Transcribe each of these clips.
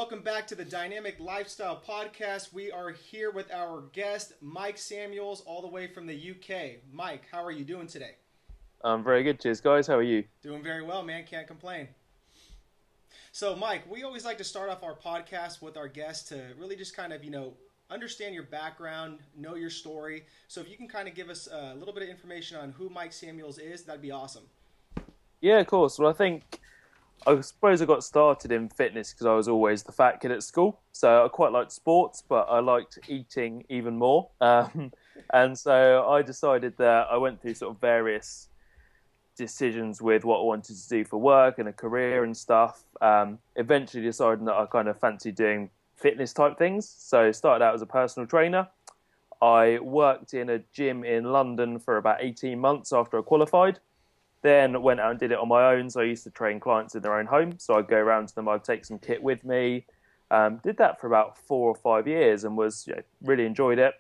welcome back to the Dynamic Lifestyle Podcast. We are here with our guest, Mike Samuels, all the way from the UK. Mike, how are you doing today? I'm very good. Cheers, guys. How are you? Doing very well, man. Can't complain. So, Mike, we always like to start off our podcast with our guests to really just kind of, understand your background, know your story. So if you can kind of give us a little bit of information on who Mike Samuels is, that'd be awesome. Yeah, of course. Well, I suppose I got started in fitness because I was always the fat kid at school. So I quite liked sports, but I liked eating even more. And so I decided that I went through sort of various decisions with what I wanted to do for work and a career and stuff. Eventually decided that I kind of fancied doing fitness type things. So started out as a personal trainer. I worked in a gym in London for about 18 months after I qualified. Then went out and did it on my own. So I used to train clients in their own home. So I'd go around to them, I'd take some kit with me. Did that for about 4 or 5 years and really enjoyed it.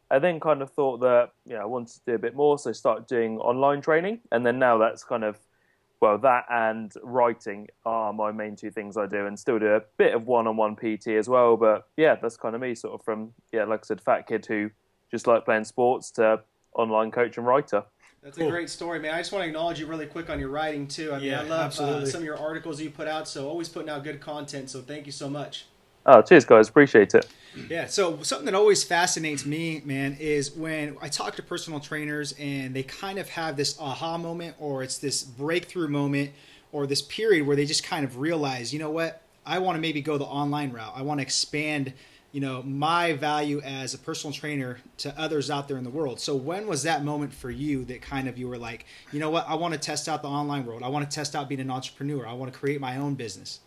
I then kind of thought that I wanted to do a bit more, so I started doing online training. And then now that's that and writing are my main two things I do, and still do a bit of one-on-one PT as well. But yeah, that's kind of me, sort of from, like I said, fat kid who just liked playing sports to online coach and writer. That's a great story, man. I just want to acknowledge you really quick on your writing, too. I love some of your articles you put out, so always putting out good content, so thank you so much. Oh, cheers, guys. Appreciate it. Yeah, so something that always fascinates me, man, is when I talk to personal trainers and they kind of have this aha moment, or it's this breakthrough moment, or this period where they just kind of realize, you know what, I want to maybe go the online route. I want to expand, my value as a personal trainer to others out there in the world. So when was that moment for you that kind of you were like, you know what, I want to test out the online world. I want to test out being an entrepreneur. I want to create my own business.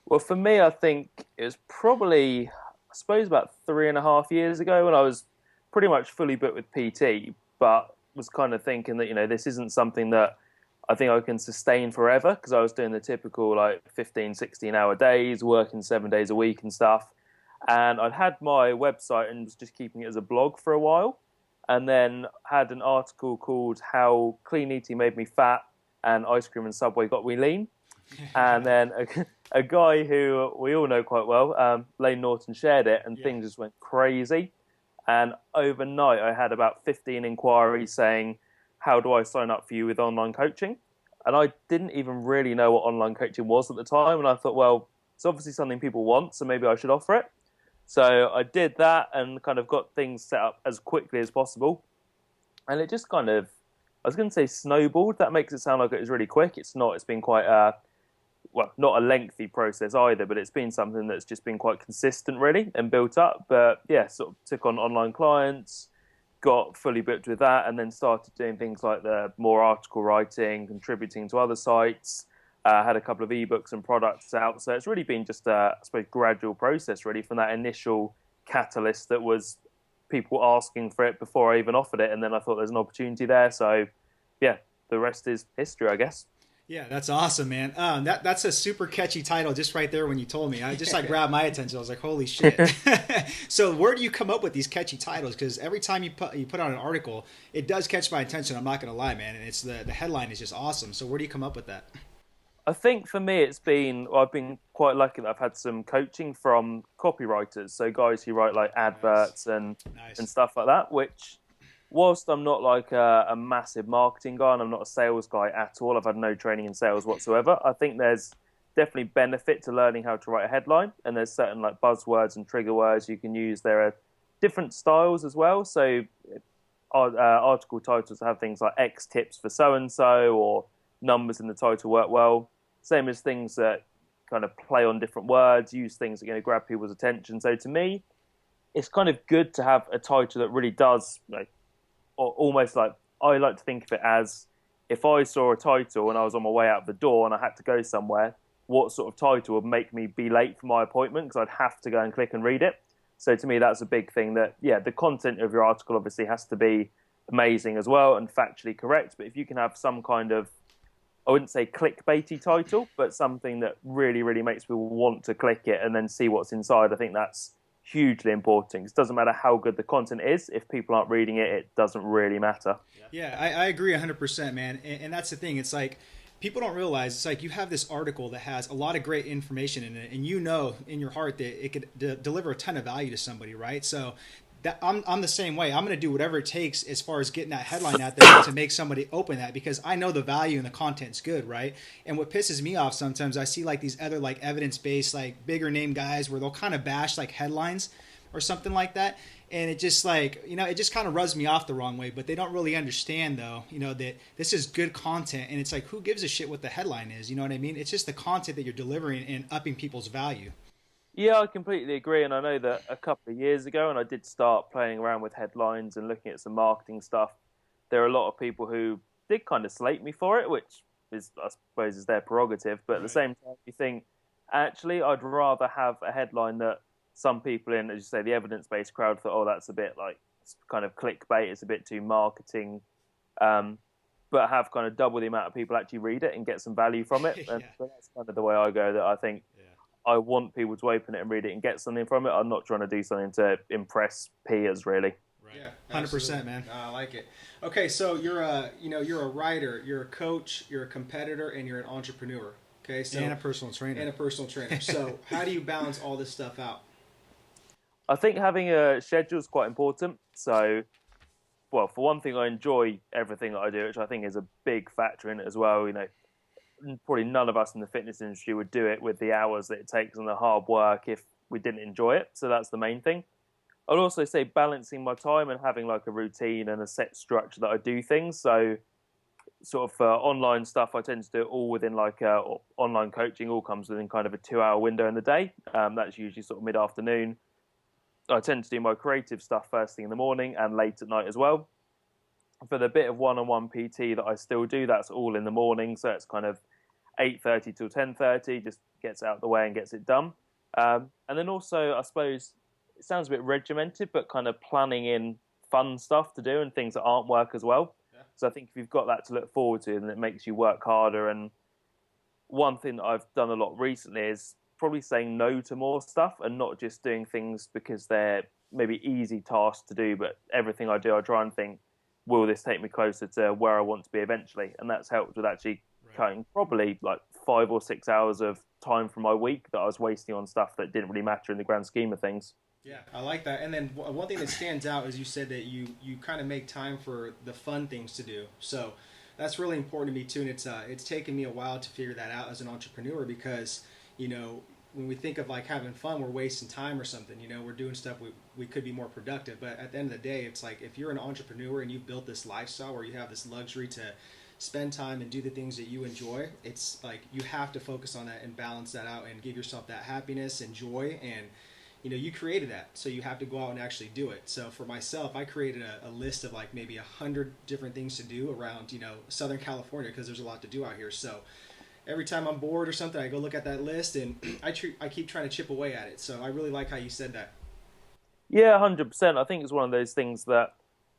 Well, for me, I think it was probably, I suppose, about 3.5 years ago when I was pretty much fully booked with PT, but was kind of thinking that, this isn't something that I think I can sustain forever, because I was doing the typical 15, 16-hour days, working 7 days a week and stuff. And I'd had my website and was just keeping it as a blog for a while, and then had an article called How Clean Eating Made Me Fat and Ice Cream and Subway Got Me Lean. And then a guy who we all know quite well, Lane Norton, shared it, and things just went crazy. And overnight, I had about 15 inquiries saying, how do I sign up for you with online coaching? And I didn't even really know what online coaching was at the time. And I thought, well, it's obviously something people want, so maybe I should offer it. So I did that and kind of got things set up as quickly as possible. And it just kind of, I was going to say snowballed. That makes it sound like it was really quick. It's not. It's been quite not a lengthy process either, but it's been something that's just been quite consistent, really, and built up. But yeah, sort of took on online clients, got fully booked with that, and then started doing things like the more article writing, contributing to other sites, had a couple of ebooks and products out. So it's really been just a, I suppose, gradual process, really, from that initial catalyst that was people asking for it before I even offered it. And then I thought there's an opportunity there. So yeah, the rest is history, I guess. Yeah, that's awesome, man. That's a super catchy title just right there when you told me. I just grabbed my attention. I was like, holy shit. So where do you come up with these catchy titles? Because every time you put out an article, it does catch my attention. I'm not going to lie, man. And it's the headline is just awesome. So where do you come up with that? I think for me, I've been quite lucky that I've had some coaching from copywriters. So guys who write adverts and stuff like that, which, whilst I'm not a massive marketing guy and I'm not a sales guy at all, I've had no training in sales whatsoever. I think there's definitely benefit to learning how to write a headline, and there's certain buzzwords and trigger words you can use. There are different styles as well. So article titles have things like X tips for so-and-so, or numbers in the title work well. Same as things that kind of play on different words, use things that are going to grab people's attention. So to me, it's kind of good to have a title that really does almost I like to think of it as, if I saw a title and I was on my way out the door and I had to go somewhere, what sort of title would make me be late for my appointment, because I'd have to go and click and read it. So to me, that's a big thing, that the content of your article obviously has to be amazing as well and factually correct. But if you can have some kind of, I wouldn't say clickbaity title, but something that really, really makes people want to click it and then see what's inside, I think that's hugely important. It doesn't matter how good the content is. If people aren't reading it, it doesn't really matter. Yeah, I agree 100%, man. And that's the thing. It's like people don't realize it's like you have this article that has a lot of great information in it, and you know in your heart that it could deliver a ton of value to somebody, right? So that I'm the same way. I'm going to do whatever it takes as far as getting that headline out there to make somebody open that, because I know the value and the content's good, right? And what pisses me off sometimes, I see like these other like evidence-based like bigger name guys where they'll kind of bash like headlines or something like that, and it just like, you know, it just kind of rubs me off the wrong way. But they don't really understand though, you know, that this is good content, and it's like, who gives a shit what the headline is? You know what I mean? It's just the content that you're delivering and upping people's value. Yeah, I completely agree, and I know that a couple of years ago, and I did start playing around with headlines and looking at some marketing stuff. There are a lot of people who did kind of slate me for it, which is, I suppose, is their prerogative. But at the same time, you think, actually, I'd rather have a headline that some people in, as you say, the evidence-based crowd thought, oh, that's a bit like it's kind of clickbait, it's a bit too marketing, but have kind of double the amount of people actually read it and get some value from it. And so that's kind of the way I go. That I think. I want people to open it and read it and get something from it. I'm not trying to do something to impress peers, really. Right. Yeah, 100%, man. I like it. Okay, so you're a writer, you're a coach, you're a competitor, and you're an entrepreneur. Okay, so and a personal trainer. So how do you balance all this stuff out? I think having a schedule is quite important. So, well, for one thing, I enjoy everything that I do, which I think is a big factor in it as well. You know, probably none of us in the fitness industry would do it with the hours that it takes and the hard work if we didn't enjoy it. So that's the main thing. I'd also say balancing my time and having like a routine and a set structure that I do things. So sort of online stuff, I tend to do it all within like online coaching all comes within kind of a 2-hour window in the day. That's usually sort of mid-afternoon. I tend to do my creative stuff first thing in the morning and late at night as well. For the bit of one-on-one PT that I still do, that's all in the morning. So it's kind of 8:30 till 10:30, just gets out of the way and gets it done. And then also, I suppose, it sounds a bit regimented, but kind of planning in fun stuff to do and things that aren't work as well. Yeah. So I think if you've got that to look forward to, then it makes you work harder. And one thing that I've done a lot recently is probably saying no to more stuff and not just doing things because they're maybe easy tasks to do, but everything I do, I try and think, will this take me closer to where I want to be eventually? And that's helped with actually cutting probably like 5 or 6 hours of time from my week that I was wasting on stuff that didn't really matter in the grand scheme of things. Yeah, I like that. And then one thing that stands out is you said that you kind of make time for the fun things to do. So that's really important to me too. And it's taken me a while to figure that out as an entrepreneur, because, you know, when we think of like having fun, we're wasting time or something. You know, we're doing stuff we could be more productive. But at the end of the day, it's like if you're an entrepreneur and you've built this lifestyle where you have this luxury to spend time and do the things that you enjoy, it's like you have to focus on that and balance that out and give yourself that happiness and joy. And, you know, you created that, so you have to go out and actually do it. So for myself, I created a list of like maybe 100 different things to do around, you know, Southern California, because there's a lot to do out here. So every time I'm bored or something, I go look at that list and I keep trying to chip away at it. So I really like how you said that. Yeah, 100%. I think it's one of those things that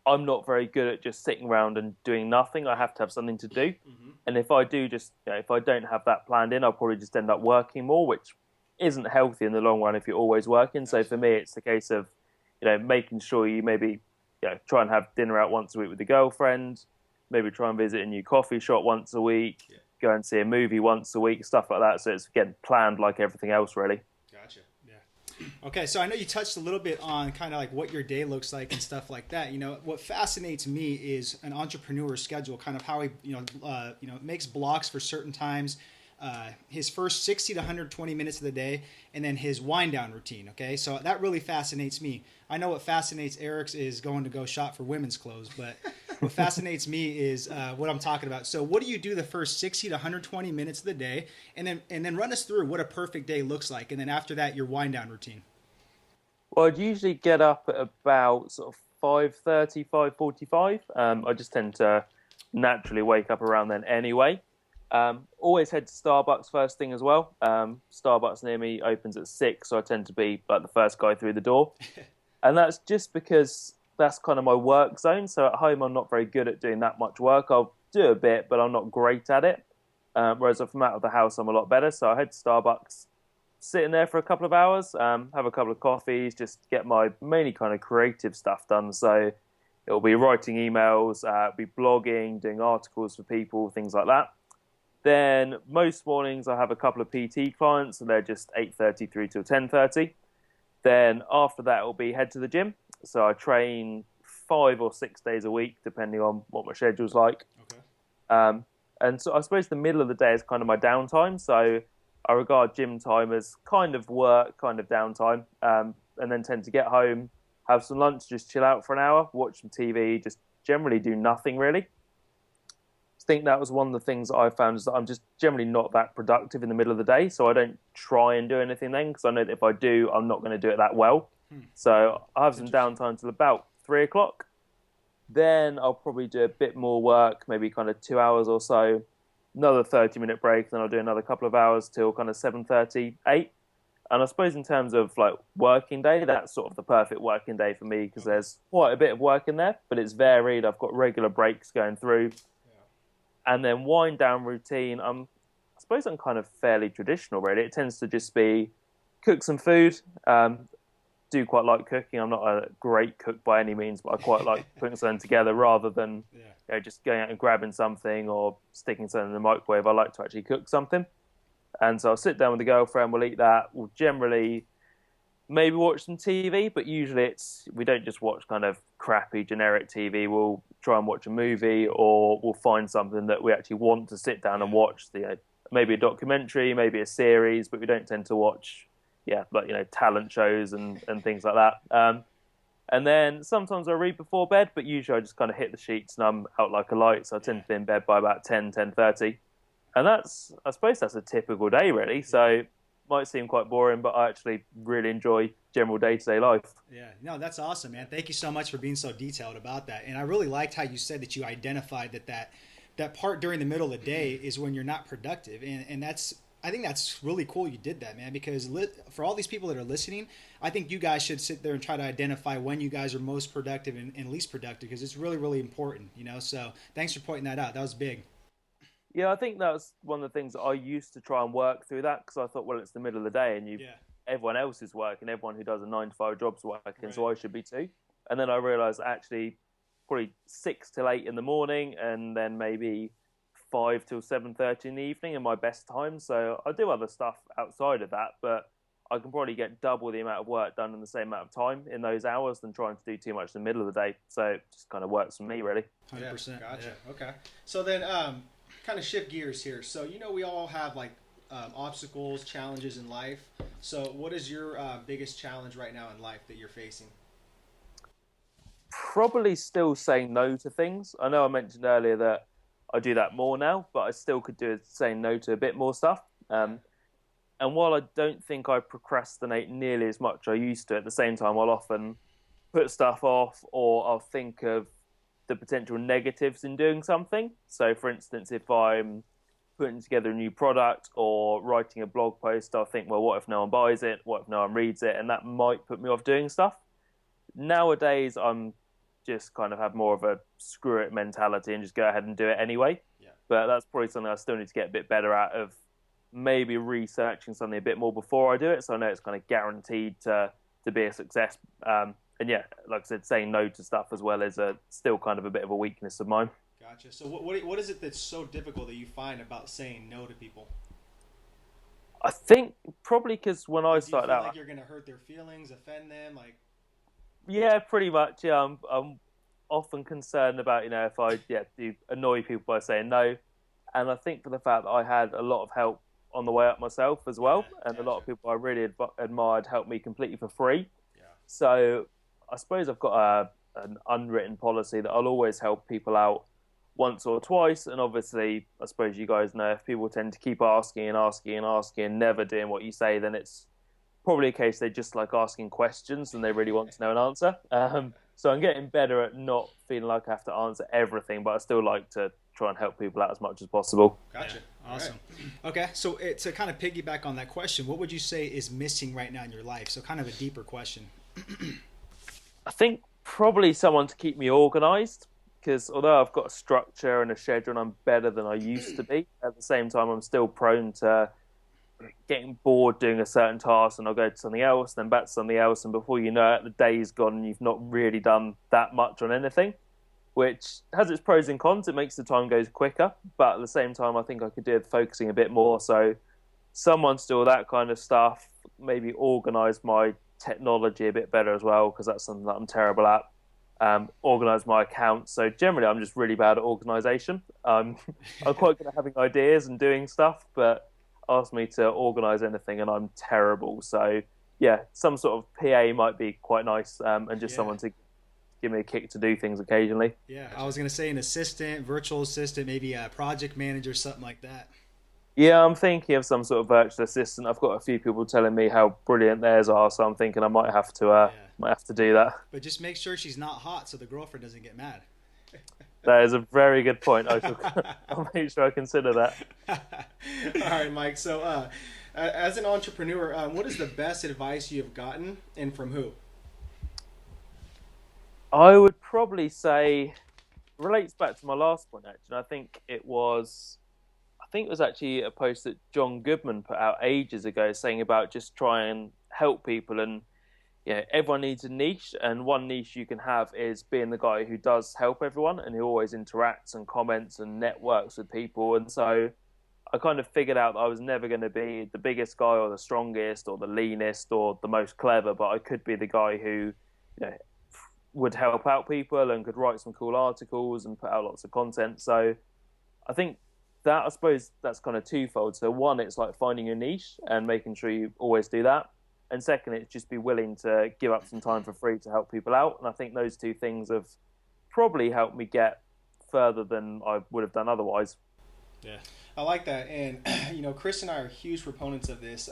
I'm not very good at just sitting around and doing nothing. I have to have something to do. Mm-hmm. And if I do just, you know, if I don't have that planned in, I'll probably just end up working more, which isn't healthy in the long run if you're always working. So for me, it's the case of, you know, making sure you maybe, you know, try and have dinner out once a week with the girlfriend, maybe try and visit a new coffee shop once a week, go and see a movie once a week, stuff like that. So it's, again, planned like everything else, really. Gotcha. Yeah. Okay, so I know you touched a little bit on kind of like what your day looks like and stuff like that. You know, what fascinates me is an entrepreneur's schedule, kind of how he, makes blocks for certain times. His first 60 to 120 minutes of the day, and then his wind down routine. Okay, so that really fascinates me. I know what fascinates Eric's is going to go shop for women's clothes, but what fascinates me is what I'm talking about. So what do you do the first 60 to 120 minutes of the day, and then run us through what a perfect day looks like, and then after that, your wind down routine. Well, I'd usually get up at about sort of 5:30, 5:45. I just tend to naturally wake up around then anyway. Always head to Starbucks first thing as well. Starbucks near me opens at 6, so I tend to be like the first guy through the door. And that's just because that's kind of my work zone. So at home, I'm not very good at doing that much work. I'll do a bit, but I'm not great at it. Whereas if I'm out of the house, I'm a lot better. So I head to Starbucks, sit in there for a couple of hours, have a couple of coffees, just get my mainly kind of creative stuff done. So it'll be writing emails, be blogging, doing articles for people, things like that. Then most mornings I have a couple of PT clients, and they're just 8:30 through till 10:30. Then after that, it'll be head to the gym. So I train 5 or 6 days a week, depending on what my schedule's like. Okay. And so I suppose the middle of the day is kind of my downtime. So I regard gym time as kind of work, kind of downtime, and then tend to get home, have some lunch, just chill out for an hour, watch some TV, just generally do nothing really. I think that was one of the things that I found is that I'm just generally not that productive in the middle of the day. So I don't try and do anything then because I know that if I do, I'm not going to do it that well. So I have some downtime till about 3 o'clock. Then I'll probably do a bit more work, maybe kind of 2 hours or so. Another 30-minute break, then I'll do another couple of hours till kind of 7:30, 8. And I suppose in terms of like working day, that's sort of the perfect working day for me because there's quite a bit of work in there, but it's varied. I've got regular breaks going through. And then wind down routine, I suppose I'm kind of fairly traditional really. It tends to just be cook some food. Do quite like cooking. I'm not a great cook by any means, but I quite like putting something together rather than just going out and grabbing something or sticking something in the microwave. I like to actually cook something. And so I'll sit down with the girlfriend, we'll eat that. We'll generally maybe watch some TV, but usually we don't just watch kind of crappy generic TV. We'll try and watch a movie, or we'll find something that we actually want to sit down and watch. Maybe a documentary, maybe a series, but we don't tend to watch talent shows and things like that. And then sometimes I read before bed, but usually I just kind of hit the sheets and I'm out like a light. So I tend to be in bed by about 10:30. And I suppose that's a typical day really. So it might seem quite boring, but I actually really enjoy general day-to-day life. Yeah, no, that's awesome, man. Thank you so much for being so detailed about that. And I really liked how you said that you identified that part during the middle of the day is when you're not productive. And I think that's really cool you did that, man, because for all these people that are listening, I think you guys should sit there and try to identify when you guys are most productive and least productive, because it's really, really important, So thanks for pointing that out. That was big. Yeah, I think that was one of the things that I used to try and work through that because I thought, well, it's the middle of the day and everyone else is working, everyone who does a 9 to 5 job's working, right. So I should be too. And then I realised actually probably 6 till 8 in the morning and then maybe 5 till 7:30 in the evening are my best time. So I do other stuff outside of that, but I can probably get double the amount of work done in the same amount of time in those hours than trying to do too much in the middle of the day. So it just kind of works for me, really. 100%. Gotcha. Yeah. Okay. So then kind of shift gears here. So, we all have like obstacles, challenges in life. So what is your biggest challenge right now in life that you're facing? Probably still saying no to things. I know I mentioned earlier that I do that more now, but I still could do saying no to a bit more stuff. And while I don't think I procrastinate nearly as much as I used to, at the same time, I'll often put stuff off or I'll think of the potential negatives in doing something. So, for instance, if I'm putting together a new product or writing a blog post, I'll think, well, what if no one buys it? What if no one reads it? And that might put me off doing stuff. Nowadays, I'm just kind of have more of a screw it mentality and just go ahead and do it anyway. Yeah. But that's probably something I still need to get a bit better at, of maybe researching something a bit more before I do it, so I know it's kind of guaranteed to be a success. And yeah, like I said, saying no to stuff as well is still kind of a bit of a weakness of mine. Gotcha. So what is it that's so difficult that you find about saying no to people? I think probably because when I started out, like you're going to hurt their feelings, offend them, like. Yeah, pretty much. Yeah, I'm often concerned about if I do annoy people by saying no, and I think for the fact that I had a lot of help on the way up myself as well, and a lot of people I really admired helped me completely for free. Yeah. So I suppose I've got an unwritten policy that I'll always help people out once or twice, and obviously I suppose you guys know if people tend to keep asking and asking and asking and never doing what you say, then it's probably a case they just like asking questions and they really want to know an answer. So I'm getting better at not feeling like I have to answer everything, but I still like to try and help people out as much as possible. Gotcha. Yeah. Awesome. Right. Okay, so to kind of piggyback on that question, what would you say is missing right now in your life? So kind of a deeper question. I think probably someone to keep me organized, because although I've got a structure and a schedule and I'm better than I used to be, at the same time I'm still prone to getting bored doing a certain task, and I'll go to something else, then back to something else, and before you know it, the day's gone and you've not really done that much on anything. which has its pros and cons. It makes the time goes quicker, but at the same time, I think I could do with focusing a bit more. So someone to do all that kind of stuff, maybe organise my technology a bit better as well, because that's something that I'm terrible at. Organise my accounts. So generally, I'm just really bad at organisation. I'm quite good at having ideas and doing stuff, but ask me to organise anything, and I'm terrible. So yeah, some sort of PA might be quite nice, and just someone to give me a kick to do things occasionally. Yeah, I was gonna say an assistant, virtual assistant, maybe a project manager, something like that. Yeah, I'm thinking of some sort of virtual assistant. I've got a few people telling me how brilliant theirs are, so I'm thinking I Yeah, might have to do that. but just make sure she's not hot so the girlfriend doesn't get mad. That is a very good point. I'll make sure I consider that. All right, Mike. So, as an entrepreneur, what is the best advice you have gotten, and from who? I would probably say relates back to my last point actually. I think it was actually a post that John Goodman put out ages ago saying about just try and help people, and everyone needs a niche, and one niche you can have is being the guy who does help everyone and who always interacts and comments and networks with people. And so I kind of figured out that I was never going to be the biggest guy or the strongest or the leanest or the most clever, but I could be the guy who you know, would help out people and could write some cool articles and put out lots of content. So I think that, I suppose that's kind of twofold. So one, it's like finding your niche and making sure you always do that. And second, it's just be willing to give up some time for free to help people out. And I think those two things have probably helped me get further than I would have done otherwise. Yeah, I like that. And Chris and I are huge proponents of this.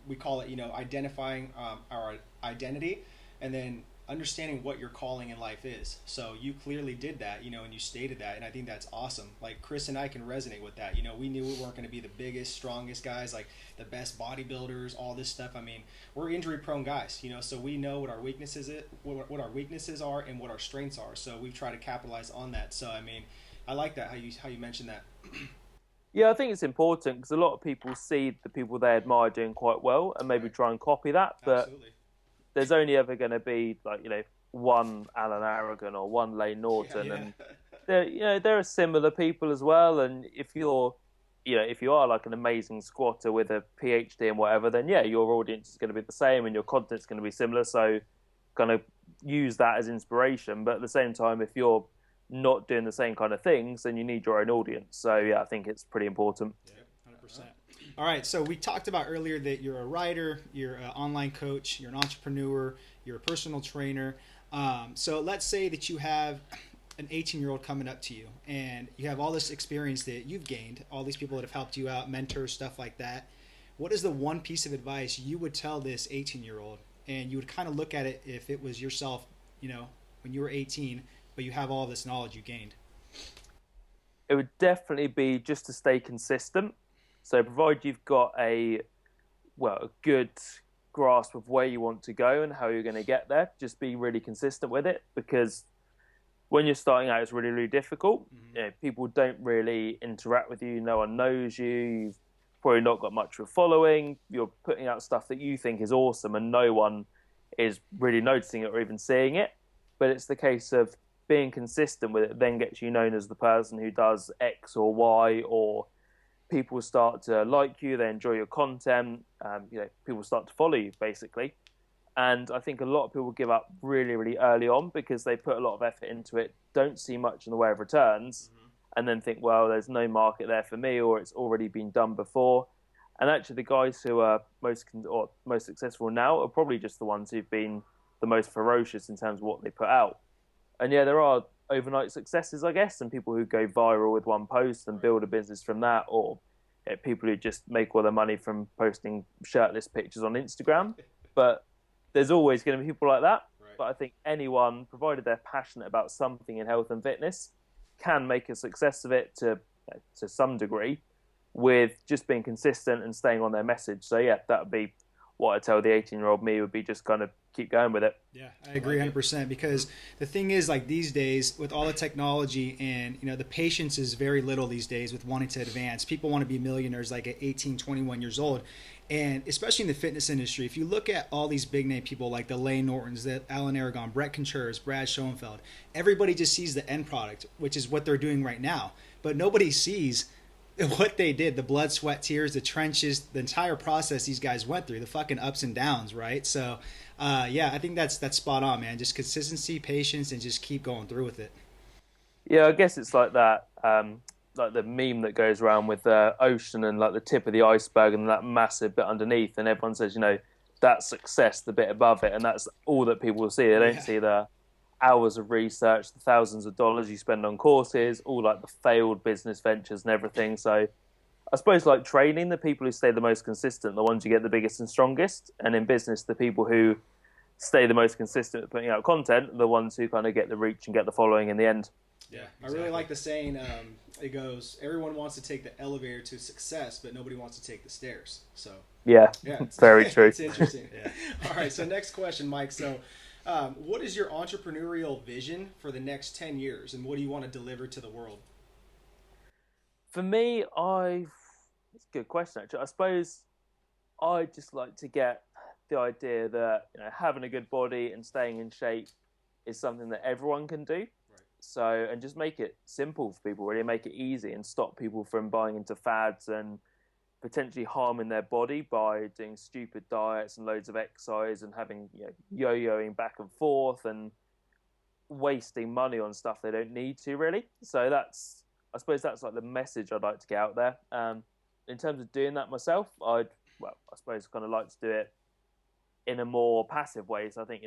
We call it, identifying our identity, and then understanding what your calling in life is. So you clearly did that, and you stated that, and I think that's awesome. Like Chris and I can resonate with that. We knew we weren't going to be the biggest, strongest guys, like the best bodybuilders, all this stuff. I mean, we're injury prone guys, so we know what our what our weaknesses are and what our strengths are. So we try to capitalize on that. So I mean, I like that how you mentioned that. Yeah, I think it's important because a lot of people see the people they admire doing quite well and maybe try and copy that. But Absolutely. there's only ever going to be one Alan Aragon or one Lane Norton, Yeah. and there are similar people as well. And if you are like an amazing squatter with a PhD and whatever, then your audience is going to be the same and your content's going to be similar. So kind of use that as inspiration. But at the same time, if you're not doing the same kind of things, then you need your own audience. So yeah, I think it's pretty important. Yeah, 100%. All right, so we talked about earlier that you're a writer, you're an online coach, you're an entrepreneur, you're a personal trainer. So let's say that you have an 18-year-old coming up to you, and you have all this experience that you've gained, all these people that have helped you out, mentors, stuff like that. What is the one piece of advice you would tell this 18-year-old? And you would kind of look at it if it was yourself, when you were 18, but you have all this knowledge you gained. It would definitely be just to stay consistent. So provided you've got a good grasp of where you want to go and how you're going to get there, just be really consistent with it, because when you're starting out, it's really, really difficult. Mm-hmm. People don't really interact with you. No one knows you. You've probably not got much of a following. You're putting out stuff that you think is awesome and no one is really noticing it or even seeing it. But it's the case of being consistent with it then gets you known as the person who does X or Y, or people start to like you, they enjoy your content, people start to follow you basically. And I think a lot of people give up really, really early on because they put a lot of effort into it, don't see much in the way of returns, and then think, well, there's no market there for me, or it's already been done before. And actually the guys who are most successful now are probably just the ones who've been the most ferocious in terms of what they put out. And there are overnight successes, I guess, and people who go viral with one post and build a business from that, or people who just make all their money from posting shirtless pictures on Instagram. But there's always going to be people like that. Right. But I think anyone, provided they're passionate about something in health and fitness, can make a success of it to some degree with just being consistent and staying on their message. So that would be what I tell the 18-year-old me would be just kind of keep going with it. Yeah, I agree 100%, because the thing is, like, these days with all the technology and, the patience is very little these days with wanting to advance. People want to be millionaires like at 18, 21 years old. And especially in the fitness industry, if you look at all these big name people like the Lane Nortons, the Alan Aragon, Brett Contreras, Brad Schoenfeld, everybody just sees the end product, which is what they're doing right now. But nobody sees what they did, the blood, sweat, tears, the trenches, the entire process these guys went through, the fucking ups and downs, right? So, yeah, I think that's spot on, man. Just consistency, patience, and just keep going through with it. Yeah, I guess it's like that, like the meme that goes around with the ocean and like the tip of the iceberg and that massive bit underneath, and everyone says, that's success, the bit above it, and that's all that people will see. They don't see the hours of research, the thousands of dollars you spend on courses, all like the failed business ventures and everything. So I suppose like training, the people who stay the most consistent, the ones you get the biggest and strongest. And in business, the people who stay the most consistent at putting out content are the ones who kind of get the reach and get the following in the end. Yeah, exactly. I really like the saying, it goes, everyone wants to take the elevator to success, but nobody wants to take the stairs. So yeah, very true. It's interesting. Yeah. All right, so next question, Mike. So what is your entrepreneurial vision for the next 10 years, and what do you want to deliver to the world? For me, it's a good question, actually. I suppose I just like to get the idea that having a good body and staying in shape is something that everyone can do. Right. So, and just make it simple for people, really make it easy, and stop people from buying into fads and potentially harming their body by doing stupid diets and loads of exercise and having yo-yoing back and forth and wasting money on stuff they don't need to, really. So I suppose that's like the message I'd like to get out there. In terms of doing that myself, I suppose kind of like to do it in a more passive way. So I think,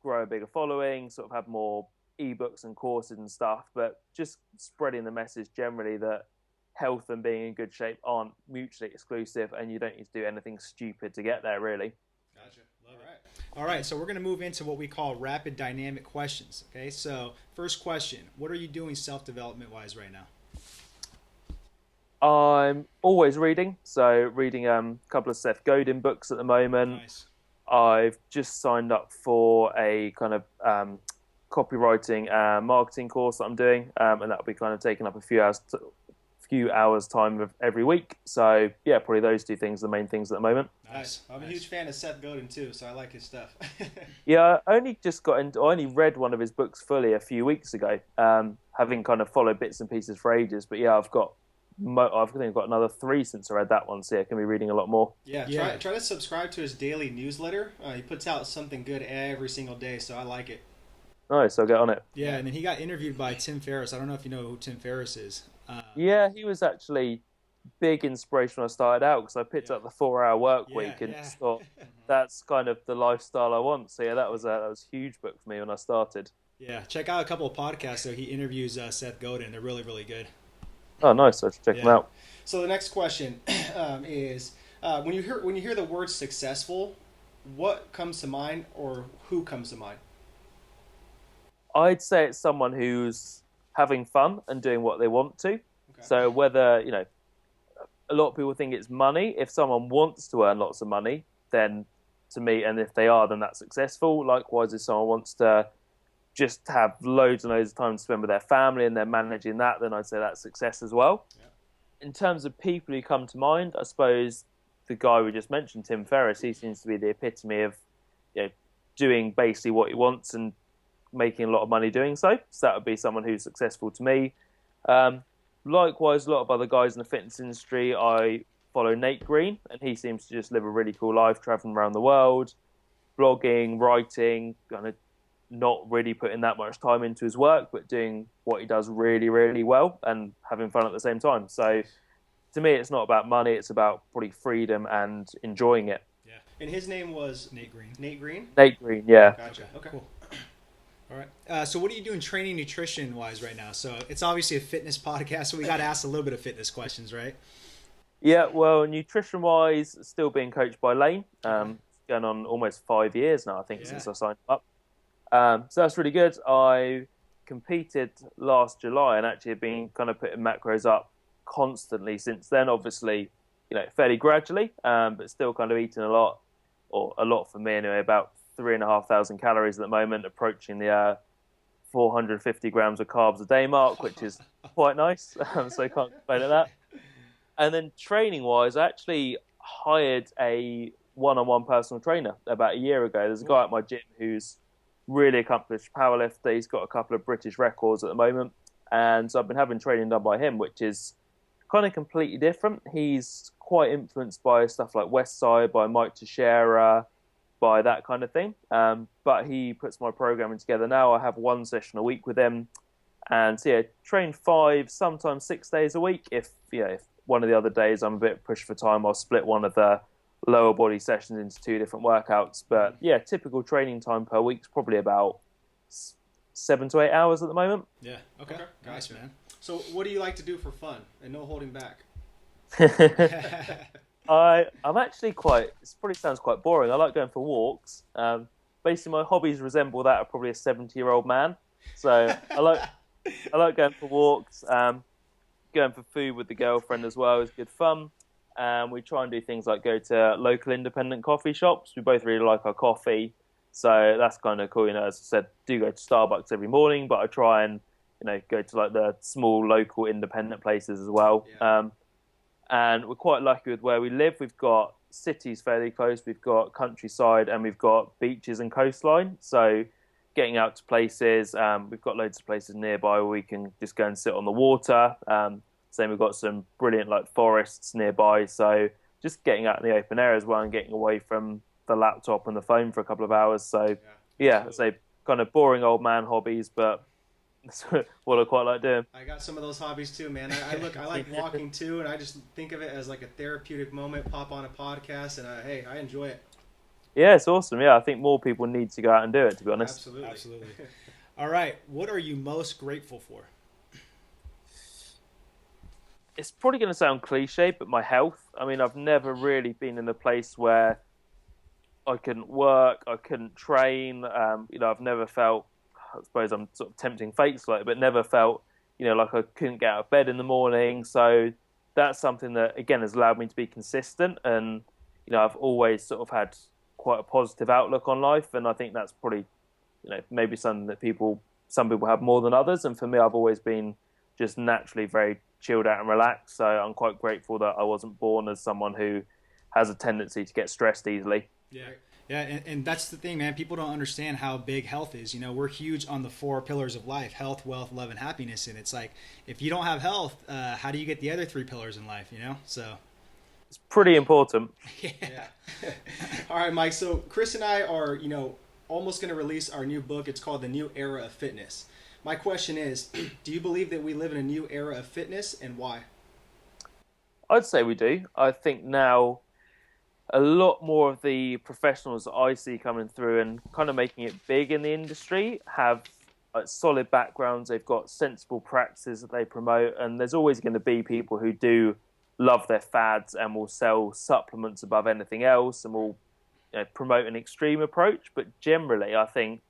grow a bigger following, sort of have more ebooks and courses and stuff, but just spreading the message generally that health and being in good shape aren't mutually exclusive, and you don't need to do anything stupid to get there, really. Gotcha. Love it. All right, so we're going to move into what we call rapid dynamic questions. Okay, so first question, what are you doing self-development wise right now? I'm always reading, so reading a couple of Seth Godin books at the moment. Nice. I've just signed up for a kind of copywriting marketing course that I'm doing, and that'll be kind of taking up a few hours time of every week. So yeah, probably those two things are the main things at the moment. Nice. I'm a huge fan of Seth Godin too, so I like his stuff. Yeah, I only read one of his books fully a few weeks ago, having kind of followed bits and pieces for ages. But yeah, I've got another 3 since I read that one, so yeah, I can be reading a lot more. Yeah, try to subscribe to his daily newsletter. He puts out something good every single day, so I like it. Nice, I'll get on it. Yeah, and then he got interviewed by Tim Ferriss. I don't know if you know who Tim Ferriss is. Yeah, he was actually big inspiration when I started out, because I picked up the 4-hour work week and just thought that's kind of the lifestyle I want. So yeah, that was a huge book for me when I started. Yeah, check out a couple of podcasts. So he interviews Seth Godin. They're really, really good. Oh, nice! I should check them out. So the next question is: when you hear the word successful, what comes to mind, or who comes to mind? I'd say it's someone who's having fun and doing what they want to. Okay. So whether a lot of people think it's money. If someone wants to earn lots of money, then to me, and if they are, then that's successful. Likewise, if someone wants to just have loads and loads of time to spend with their family and they're managing that, then I'd say that's success as well. Yeah. In terms of people who come to mind, I suppose the guy we just mentioned, Tim Ferriss, he seems to be the epitome of doing basically what he wants and making a lot of money doing so. So that would be someone who's successful to me. Likewise, a lot of other guys in the fitness industry, I follow Nate Green, and he seems to just live a really cool life, traveling around the world, blogging, writing, kind of not really putting that much time into his work, but doing what he does really, really well and having fun at the same time. So to me, it's not about money. It's about probably freedom and enjoying it. Yeah. And his name was? Nate Green. Nate Green? Nate Green, yeah. Gotcha. Okay. Cool. All right. So what are you doing training nutrition-wise right now? So it's obviously a fitness podcast, so we got to ask a little bit of fitness questions, right? Yeah, well, nutrition-wise, still being coached by Lane. Going on almost 5 years now, I think, since I signed up. So that's really good. I competed last July and actually have been kind of putting macros up constantly since then. Obviously, fairly gradually, but still kind of eating a lot. or a lot for me anyway, about 3,500 calories at the moment, approaching the 450 grams of carbs a day mark, which is quite nice. So I can't complain at that. And then training wise, I actually hired a one-on-one personal trainer about a year ago. There's a guy at my gym who's really accomplished powerlifter. He's got a couple of British records at the moment. And so I've been having training done by him, which is kind of completely different. He's quite influenced by stuff like Westside, by Mike Teixeira, by that kind of thing. But he puts my programming together now. I have one session a week with him. And so, yeah, train 5, sometimes 6 days a week. If one of the other days I'm a bit pushed for time, I'll split one of the lower body sessions into 2 different workouts. But yeah, typical training time per week is probably about 7 to 8 hours at the moment. Yeah. Okay. Nice, man. So what do you like to do for fun and no holding back? I'm actually it probably sounds quite boring. I like going for walks. Basically, my hobbies resemble that of probably a 70-year-old man. So I like going for walks. Going for food with the girlfriend as well is good fun. We try and do things like go to local independent coffee shops. We both really like our coffee. So that's kind of cool. As I said, do go to Starbucks every morning, but I try and, go to like the small local independent places as well. Yeah. And we're quite lucky with where we live. We've got cities fairly close. We've got countryside and we've got beaches and coastline. So getting out to places, we've got loads of places nearby where we can just go and sit on the water. Same, we've got some brilliant like forests nearby. So just getting out in the open air as well and getting away from the laptop and the phone for a couple of hours. So yeah, I'd say kind of boring old man hobbies, but that's what I quite like doing. I got some of those hobbies too, man. I like walking too, and I just think of it as like a therapeutic moment. Pop on a podcast, and I enjoy it. Yeah, it's awesome. Yeah, I think more people need to go out and do it, to be honest. Absolutely. All right, what are you most grateful for? It's probably going to sound cliche, but my health. I mean, I've never really been in a place where I couldn't work, I couldn't train. I've never felt, I suppose I'm sort of tempting fate slightly, but never felt, like I couldn't get out of bed in the morning. So that's something that, again, has allowed me to be consistent. And, I've always sort of had quite a positive outlook on life. And I think that's probably, maybe something that some people have more than others. And for me, I've always been just naturally very chilled out and relaxed. So I'm quite grateful that I wasn't born as someone who has a tendency to get stressed easily. Yeah, and that's the thing, man. People don't understand how big health is. We're huge on the 4 pillars of life: health, wealth, love, and happiness. And it's like, if you don't have health, how do you get the other 3 pillars in life? So it's pretty important. Yeah. All right, Mike. So Chris and I are, almost going to release our new book. It's called The New Era of Fitness. My question is, do you believe that we live in a new era of fitness, and why? I'd say we do. I think now a lot more of the professionals that I see coming through and kind of making it big in the industry have solid backgrounds. They've got sensible practices that they promote, and there's always going to be people who do love their fads and will sell supplements above anything else and will promote an extreme approach. But generally, I think,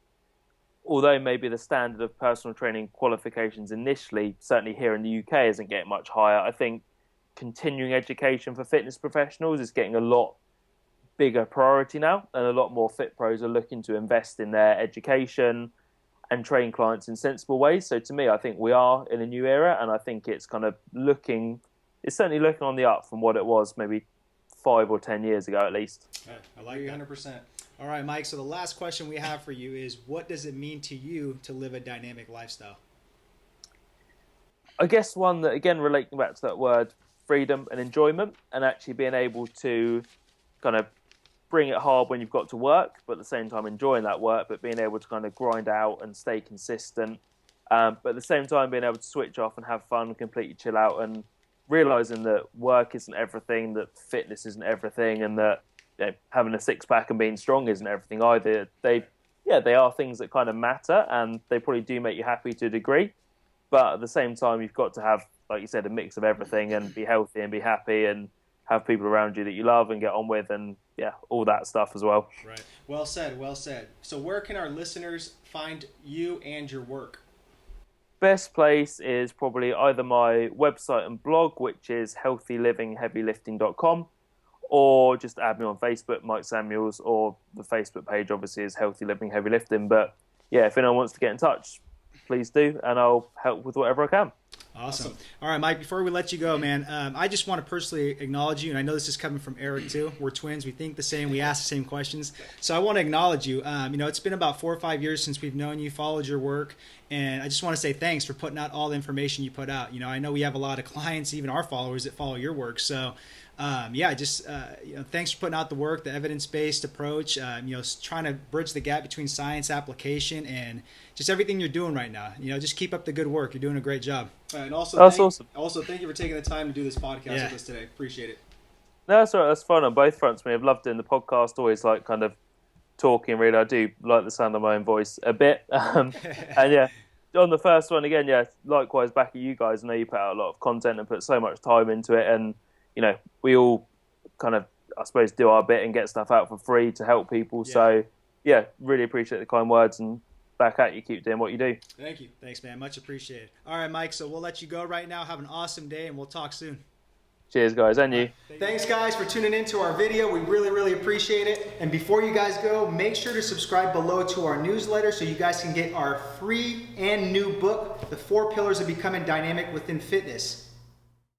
although maybe the standard of personal training qualifications initially, certainly here in the UK, isn't getting much higher, I think continuing education for fitness professionals is getting a lot bigger priority now, and a lot more fit pros are looking to invest in their education and train clients in sensible ways. So to me, I think we are in a new era, and I think it's certainly looking on the up from what it was maybe 5 or 10 years ago at least. Yeah, I like 100%. All right, Mike. So the last question we have for you is, what does it mean to you to live a dynamic lifestyle? I guess one that, again, relating back to that word, freedom and enjoyment, and actually being able to kind of bring it hard when you've got to work, but at the same time enjoying that work, but being able to kind of grind out and stay consistent. But at the same time, being able to switch off and have fun, completely chill out, and realizing that work isn't everything, that fitness isn't everything, and that having a 6-pack and being strong isn't everything either. They are things that kind of matter, and they probably do make you happy to a degree. But at the same time, you've got to have, like you said, a mix of everything and be healthy and be happy and have people around you that you love and get on with, and all that stuff as well. Right. Well said. So where can our listeners find you and your work? Best place is probably either my website and blog, which is healthylivingheavylifting.com, or just add me on Facebook, Mike Samuels, or the Facebook page obviously is Healthy Living Heavy Lifting. But yeah, if anyone wants to get in touch, please do, and I'll help with whatever I can. Awesome. All right, Mike, before we let you go, man, I just want to personally acknowledge you, and I know this is coming from Eric too. We're twins. We think the same. We ask the same questions. So I want to acknowledge you. It's been about 4 or 5 years since we've known you, followed your work, and I just want to say thanks for putting out all the information you put out. I know we have a lot of clients, even our followers, that follow your work. So thanks for putting out the work, the evidence-based approach, trying to bridge the gap between science application and just everything you're doing right now. Just keep up the good work. You're doing a great job. And also, awesome. Also, thank you for taking the time to do this podcast with us today. Appreciate it. No, that's all right. That's fun on both fronts. I've loved doing the podcast. Always like kind of talking. Really, I do like the sound of my own voice a bit. And yeah, on the first one again, yeah. Likewise, back at you guys. I know you put out a lot of content and put so much time into it, and we all kind of, I suppose, do our bit and get stuff out for free to help people. Yeah. So yeah, really appreciate the kind words, and back at you. Keep doing what you do. Thank you. Thanks, man. Much appreciated. All right, Mike. So we'll let you go right now. Have an awesome day, and we'll talk soon. Cheers, guys. And you. Thanks, guys, for tuning in to our video. We really, really appreciate it. And before you guys go, make sure to subscribe below to our newsletter so you guys can get our free and new book, The 4 Pillars of Becoming Dynamic Within Fitness.